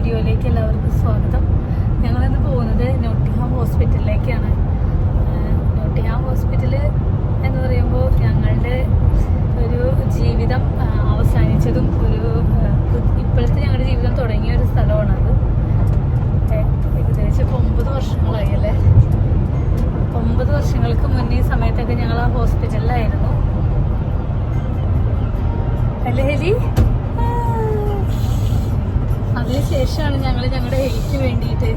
വീഡിയോയിലേക്ക് എല്ലാവർക്കും സ്വാഗതം. ഞങ്ങളിന്ന് പോകുന്നത് നോട്ടിംഗ്ഹാം ഹോസ്പിറ്റലിലേക്കാണ്. നോട്ടിംഗ്ഹാം ഹോസ്പിറ്റൽ എന്ന് പറയുമ്പോൾ ഞങ്ങളുടെ ഒരു ജീവിതം അവസാനിച്ചതും ഇപ്പോഴത്തെ ഞങ്ങളുടെ ജീവിതം തുടങ്ങിയ ഒരു സ്ഥലമാണത്. ഏകദേശം 9 വർഷങ്ങളായി അല്ലേ. 9 വർഷങ്ങൾക്ക് മുന്നേ ഈ സമയത്തൊക്കെ ഞങ്ങൾ ആ ഹോസ്പിറ്റലിലായിരുന്നു അല്ലേ ഹെലി? അതിനുശേഷമാണ് ഞങ്ങൾ ഞങ്ങളുടെ ഹെൽത്തിന് വേണ്ടിയിട്ട്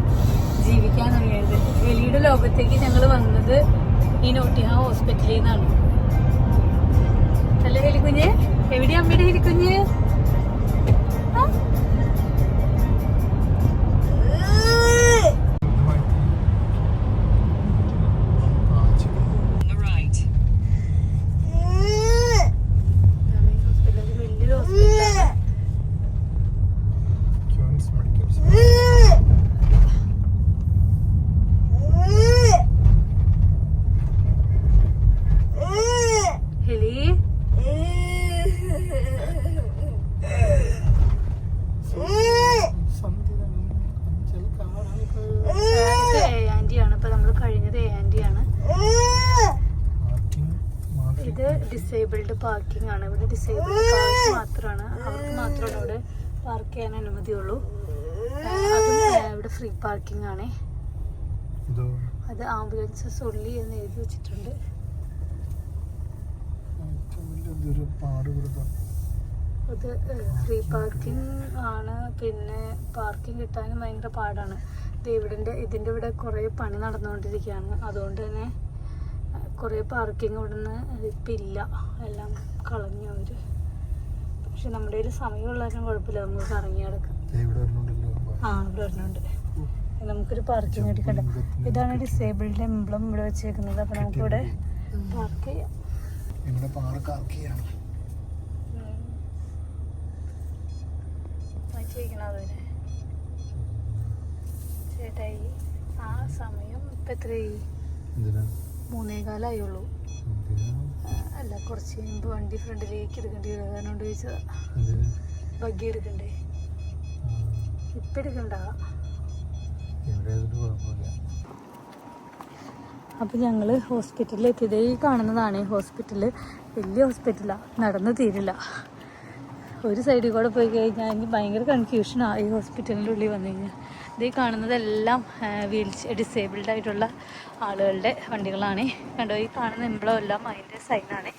ജീവിക്കാൻ തുടങ്ങിയത്. ഹെലിയുടെ ലോകത്തേക്ക് ഞങ്ങൾ വന്നത് ഈ നോട്ടിംഗ്ഹാം ഹോസ്പിറ്റലിൽ നിന്നാണ് അല്ലേ ഹെലിക്കുഞ്ഞ്? എവിടെയാ അമ്മയുടെ ഹെലിക്കുഞ്ഞ്? ഇത് ഡിസേബിൾഡ് പാർക്കിംഗ് ആണ്. ഇവിടെ ഡിസേബിൾഡ് കാർസ് മാത്രമാണ്, അവർക്ക് മാത്രമാണ് ഇവിടെ പാർക്ക് ചെയ്യാൻ അനുമതിയുള്ളൂ. അതും ഇവിടെ ഫ്രീ പാർക്കിംഗ് ആണ്. അത് ആംബുലൻസസ് ഒള്ളി എന്ന് എഴുതി വെച്ചിട്ടുണ്ട്. അത് ഫ്രീ പാർക്കിംഗ് ആണ്. പിന്നെ പാർക്കിംഗ് കിട്ടാനും ഭയങ്കര പാടാണ്. ഇതിൻ്റെ ഇവിടെ കുറേ പണി നടന്നുകൊണ്ടിരിക്കുകയാണ്. അതുകൊണ്ട് തന്നെ കുറേ പാർക്കിംഗ് ഇവിടെ നിന്ന് ഇപ്പം ഇല്ല, എല്ലാം കളഞ്ഞു അവർ. പക്ഷെ നമ്മുടെ കയ്യിൽ സമയമുള്ളതിനും കുഴപ്പമില്ല, നമുക്ക് കറങ്ങി കിടക്കാം. ഇവിടെ വരുന്നുണ്ട്. നമുക്കൊരു പാർക്കിംഗ് എടുക്കണ്ട. ഇതാണ് ഡിസേബിൾഡ് എംബ്ലം ഇവിടെ വെച്ചേക്കുന്നത്. അപ്പം നമുക്കിവിടെ പാർക്ക് ചെയ്യാം. അതുവരെ ചേട്ടായി ആ സമയം ഇപ്പം എത്രയായി? 3:15 അല്ല, കുറച്ച് കഴിയുമ്പോൾ വണ്ടി ഫ്രണ്ടിലേക്ക് എടുക്കേണ്ടി വരും. അതുകൊണ്ട് ചോദിച്ചതാ. ബഗ്ഗി എടുക്കണ്ടേ? ഇപ്പം എടുക്കണ്ട. അപ്പം ഞങ്ങൾ ഹോസ്പിറ്റലിൽ എത്തിയത് ഈ കാണുന്നതാണ്. ഈ ഹോസ്പിറ്റൽ വലിയ ഹോസ്പിറ്റലാണ്, നടന്നു തീരില്ല. ഒരു സൈഡിൽ കൂടെ പോയി കഴിഞ്ഞാൽ എനിക്ക് ഭയങ്കര കൺഫ്യൂഷനാണ് ഈ ഹോസ്പിറ്റലിൻ്റെ ഉള്ളിൽ വന്നു കഴിഞ്ഞാൽ. ഇത് കാണുന്നതെല്ലാം ഡിസേബിൾഡ് ആയിട്ടുള്ള ആളുകളുടെ വണ്ടികളാണ്. കണ്ടോ, ഈ കാണുന്ന എംബ്ലം എല്ലാം അതിൻ്റെ സൈനാണ്.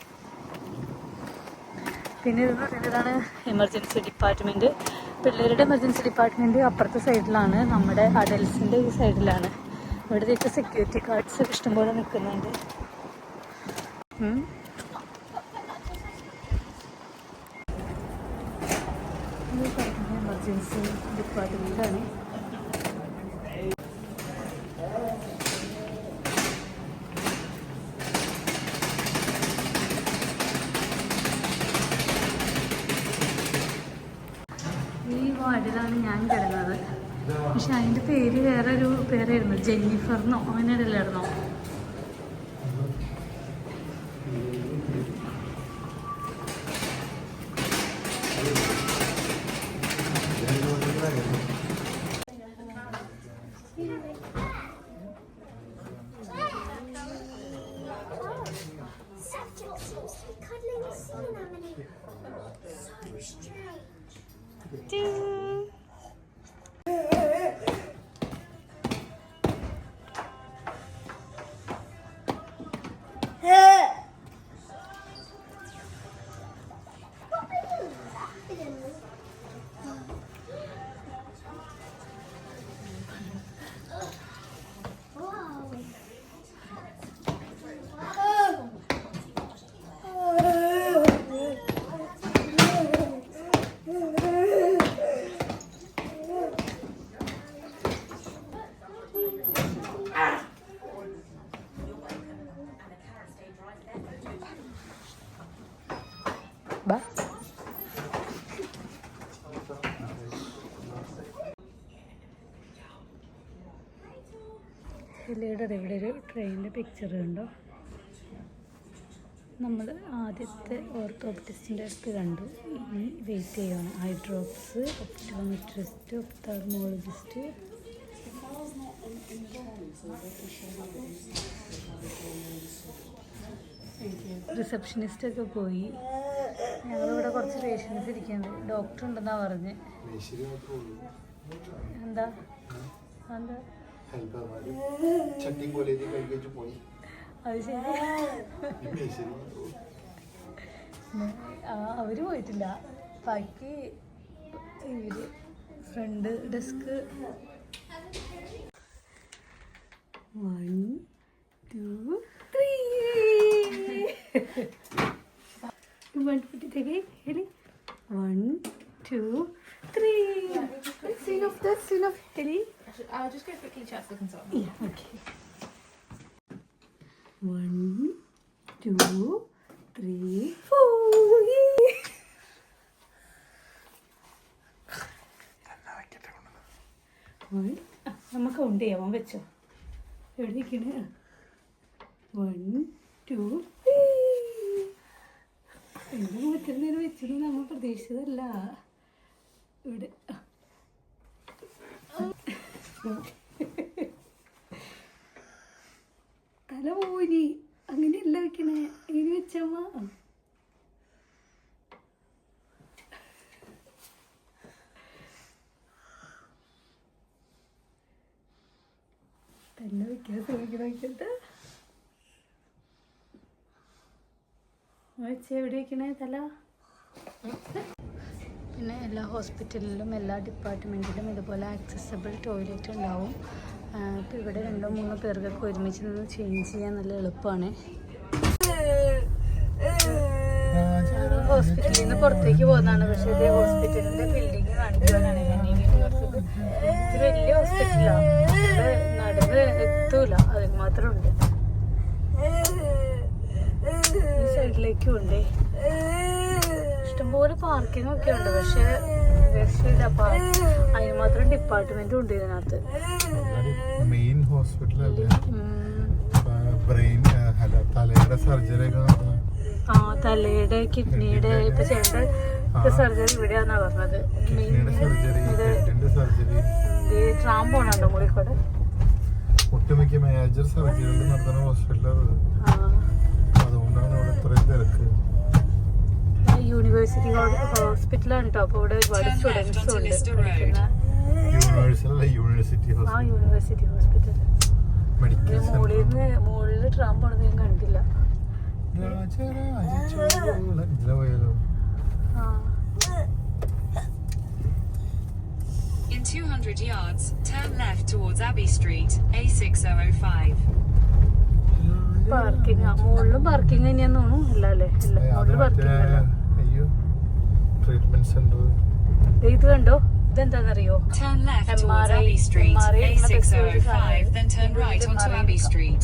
പിന്നെ ഇതെന്ന് പറയുന്നതാണ് എമർജൻസി ഡിപ്പാർട്ട്മെൻറ്റ്. പിള്ളേരുടെ എമർജൻസി ഡിപ്പാർട്ട്മെൻറ്റ് അപ്പുറത്തെ സൈഡിലാണ്, നമ്മുടെ അഡൽസിൻ്റെ ഈ സൈഡിലാണ്. ഇവിടത്തേക്ക് സെക്യൂരിറ്റി ഗാർഡ്സ് ഇഷ്ടംപോലെ നിൽക്കുന്നുണ്ട്. എമർജൻസി ഡിപ്പാർട്ട്മെൻറ്റാണ്. ഈ വാർഡിലാണ് ഞാൻ കിടന്നത്. പക്ഷെ അതിൻ്റെ പേര് വേറൊരു പേരായിരുന്നു, ജെന്നിഫർന്നോ അങ്ങനെ അല്ലായിരുന്നോ? ഹെലിയുടെ ഇവിടെ ഒരു ട്രെയിനിൻ്റെ പിക്ചർ ഉണ്ടോ? നമ്മൾ ആദ്യത്തെ ഓർത്തോപ്റ്റിസ്റ്റിൻ്റെ അടുത്ത് കണ്ടു. ഇനി വെയിറ്റ് ചെയ്യണം. Eye drops, optometrist, ophthalmologist. റിസപ്ഷനിസ്റ്റൊക്കെ പോയി. ഞങ്ങളിവിടെ കുറച്ച് പേഷ്യൻസ് ഇരിക്കുന്നുണ്ട്. ഡോക്ടർ ഉണ്ടെന്നാ പറഞ്ഞ്. എന്താ എന്താ അത് ശരി. അവര് പോയിട്ടില്ല. ബാക്കി ഇവര് front desk 1 2 3 1 2 3 Scene of Heli. I'll just go quickly chat to the consultant. Yeah, okay. 1 2 3 4. നമുക്ക് കൗണ്ട് ചെയ്യാം. വെച്ചോ. എവിടെ നിൽക്കണേ? 1 2 എന്ത് മറ്റൊരു വെച്ചത് നമ്മൾ പ്രതീക്ഷിച്ചതല്ല. ഇവിടെ തല പോയി. അങ്ങനെയല്ല വെക്കണേ. ഇങ്ങനെ വെച്ചമ്മ. തന്നെ വെക്കാൻ ശ്രമിക്കണം. വെക്കട്ടെ. വെച്ച് എവിടെ വെക്കണേ തല? പിന്നെ എല്ലാ ഹോസ്പിറ്റലിലും എല്ലാ ഡിപ്പാർട്ട്മെൻറ്റിലും ഇതുപോലെ ആക്സസബിൾ ടോയ്ലറ്റ് ഉണ്ടാവും. ഇപ്പോൾ ഇവിടെ 2-3 പേർക്കൊക്കെ ഒരുമിച്ച് നിന്ന് ചേഞ്ച് ചെയ്യാൻ നല്ല എളുപ്പമാണ്. ഹോസ്പിറ്റലിൽ നിന്ന് പുറത്തേക്ക് പോകുന്നതാണ്. പക്ഷേ ഇതേ ഹോസ്പിറ്റലിൻ്റെ ബിൽഡിങ് കാണിക്കുവാനാണ് ഞാൻ ഈ വീഡിയോസ്. ഇത് വലിയ ഹോസ്പിറ്റലാണ്. ഇവിടെ നടന്ന് എത്തൂല. അതിന് മാത്രമുണ്ട്. ഈ സൈഡിലേക്കും ഉണ്ട്. ഇഷ്ടംപോലെ പാർക്കിംഗ് ഒക്കെ ഉണ്ട്. പക്ഷെ രക്ഷയില്ല. അതിന് മാത്രം ഡിപ്പാർട്ട്മെന്റും ഉണ്ട് ഇതിനകത്ത്. മെയിൻ ഹോസ്പിറ്റലല്ലേ? തലയുടെ സർജറി തലയുടെ കിഡ്നിയുടെ ഇപ്പൊ ചെയ്യേണ്ട സർജറി ഇവിടെയാന്നാ പറഞ്ഞത്. ട്രാം പോണുണ്ടോ മുറിക്കൂടെ? ഒട്ടുമിക്ക മേജർ സർജറികൾ നടത്തുന്ന ഹോസ്പിറ്റലാണ്. അതുകൊണ്ടാണ് ഇവിടെ ഇത്രയും തിരക്ക്. യൂണിവേഴ്സിറ്റി ഹോസ്പിറ്റലാണ് കേട്ടോ. അപ്പോൾ ഇവിടെ ഒരുപാട് സ്റ്റുഡൻസും ഉണ്ട് പഠിക്കുന്ന. University hospital. മുകളിൽ ട്രാം പോണത് ഞാൻ കണ്ടില്ല. In 200 yards, turn left towards Abbey Street, A6005. Parking. മുകളിലും പാർക്കിംഗ് തന്നെയാന്ന് തോന്നുന്നു. ഇല്ല അല്ലേ? ഇല്ല, മുകളിൽ പാർക്കിംഗ്. Treatment centre. ഇത് കണ്ടോ? ഇതെന്താണെന്നറിയോ? Turn left towards Abbey Street, A6005, then turn right onto Abbey Street.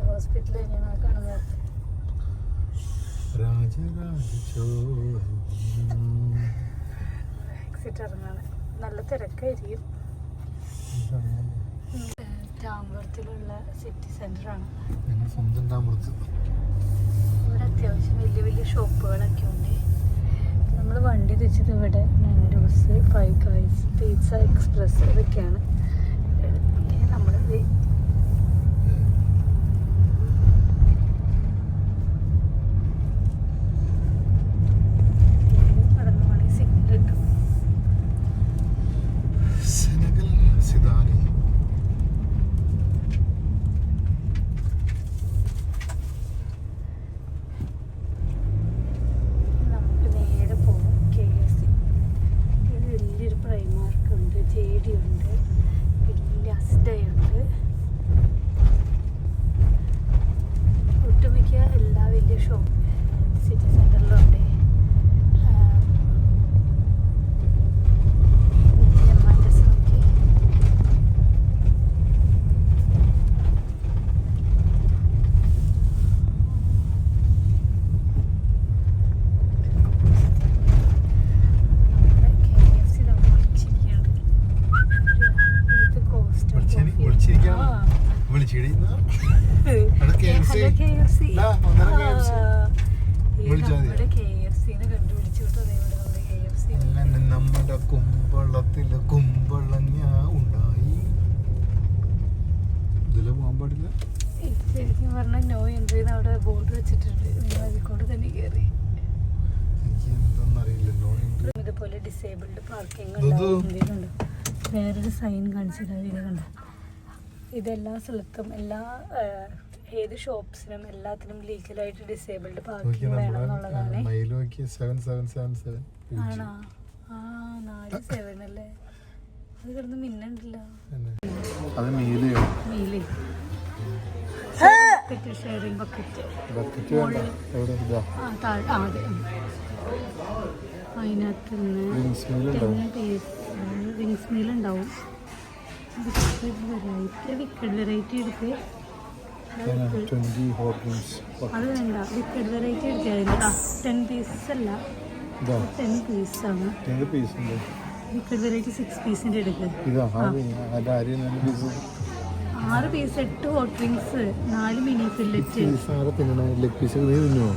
Hospital തന്നെയാണ് കാണുന്നത്. എക്സിറ്റ് ഇറങ്ങാണ്. നല്ല തിരക്കായിരിക്കും. ടാമ്പൂർത്തിലുള്ള സിറ്റി സെന്ററാണ്. ഇവിടെ അത്യാവശ്യം വലിയ വലിയ ഷോപ്പുകളൊക്കെ ഉണ്ട്. നമ്മൾ വണ്ടി തിരിച്ചത് ഇവിടെ നൻഡൂസ്, ഫൈവ് ഗൈസ്, പിസ്സ എക്സ്പ്രസ് ഇതൊക്കെയാണ്. നമ്മൾ ഡിസേബിൾഡ് പാർക്കിംഗ് ദുദു. ഉണ്ടാവും. വേറൊരു സൈൻ കാണിച്ചിട്ട് ഇത് കണ്ട. ഇതെല്ലാ സ്ഥലത്തും ഏത് ഷോപ്സിനും എല്ലാത്തിനും ലീഗലായിട്ട് ഡിസേബിൾഡ് പാർക്കിംഗ് വേണം എന്നുള്ളതാണ്. മൈൽ നോക്കി 7777 ആണോ? ആ 47 അല്ലേ? അത് കിടന്ന് മിന്നണ്ടല്ലോ. അത് മീലയോ മീലേ ഷെയറിംഗ് ബക്കറ്റ് ബക്കറ്റ് വേണ്ട എവിടെ ഇതാ അതെ. അതിനകത്ത് വിങ്സ് മീൽ ഉണ്ടാവും വിങ്സ് മീൽ ഉണ്ടാവും. വിക്കഡ് വെറൈറ്റി എടുത്ത് 20 ഹോട്ട് വിങ്സ് അത് വേണ്ട. വിക്കഡ് വെറൈറ്റി എടുക്കുക. 10 പീസസ് അല്ല, ഇതാ 10 പീസാണ്. 10 പീസ് ഉണ്ട്. വിക്കഡ് വെറൈറ്റി 6 പീസിൻ്റെ എടുക്കുക. ഇതാ അതിൻ്റെ ആരെയും 2 piece 6 piece 8 hot wings 4 mini fillet. Piece ആരെ തിന്നണ ലെഗ് പീസ് നീ തിന്നുമോ?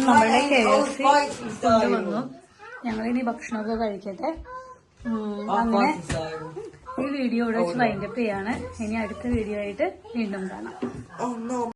നമ്മുടെ KFC കൊണ്ടുവന്നു. ഞങ്ങളിനി ഭക്ഷണമൊക്കെ കഴിക്കട്ടെ. അങ്ങനെ ഈ വീഡിയോ ഇവിടെ വെച്ച് വൈൻഡപ്പ് ചെയ്യാണ്. ഇനി അടുത്ത വീഡിയോ ആയിട്ട് വീണ്ടും കാണാം.